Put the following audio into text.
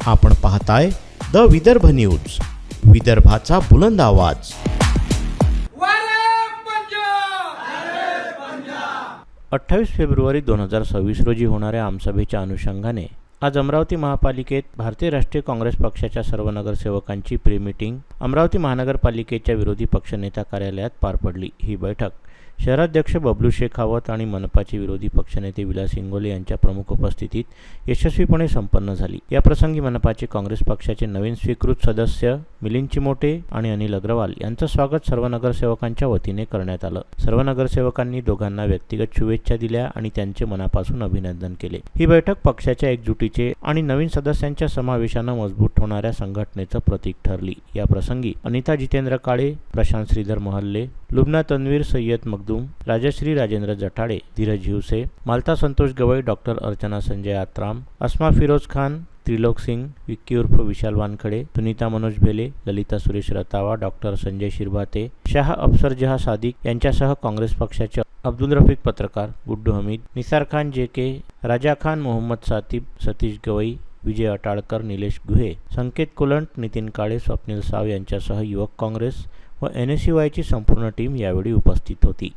आपण पाहताय the Vidarbha news, विदर्भाचा बुलंद आवाज। 28 फेब्रुवारी 2026 रोजी होणाऱ्या आमसभेच्या अनुषंगाने आज अमरावती महापालिकेत भारतीय राष्ट्रीय काँग्रेस पक्षाच्या सर्व नगरसेवकांची प्री मीटिंग अमरावती महानगरपालिकेच्या विरोधी पक्षनेता कार्यालयात पार पडली। ही बैठक शहराध्यक्ष बबलू शेखावत आणि मनपाचे विरोधी पक्षनेते विलास इंगोले यांच्या प्रमुख उपस्थितीत यशस्वीपणे संपन्न झाली। या प्रसंगी मनपाचे काँग्रेस पक्षाचे नवीन स्वीकृत सदस्य मिलिंद चिमोटे आणि अनिल अग्रवाल यांचं स्वागत सर्व नगरसेवकांच्या वतीने करण्यात आलं। सर्व नगरसेवकांनी दोघांना व्यक्तिगत शुभेच्छा दिल्या आणि त्यांचे मनापासून अभिनंदन केले। ही बैठक पक्षाच्या एकजुटीचे आणि नवीन सदस्यांच्या समावेशानं मजबूत होणाऱ्या संघटनेचं प्रतीक ठरली। या प्रसंगी अनिता जितेंद्र काळे, प्रशांत श्रीधर महल्ले, लुबना तन्वीर सय्यद मखदूम, राजश्री राजेंद्र जठाडे, धीरज हिवसे, मालता संतोष गवई, डॉक्टर अर्चना संजय आत्राम, अस्मा फिरोज खान, त्रिलोक सिंग, विक्की उर्फ विशाल वानखडे, सुनीता मनोज भेले, ललिता सुरेश रतावा, डॉक्टर संजय शिरभाते, शाह अफसर जहा सादिक यांच्यासह काँग्रेस पक्षाचे अब्दुल रफीक पत्रकार, गुड्डू हमीद, निसार खान JK, राजा खान, मोहम्मद सातिब, सतीश गवई, विजय अटाळकर, निलेश गुहे, संकेत कोलंट, नितीन काळे, स्वप्नील साव यांच्यासह युवक काँग्रेस व NSUI ची संपूर्ण टीम यावेळी उपस्थित होती।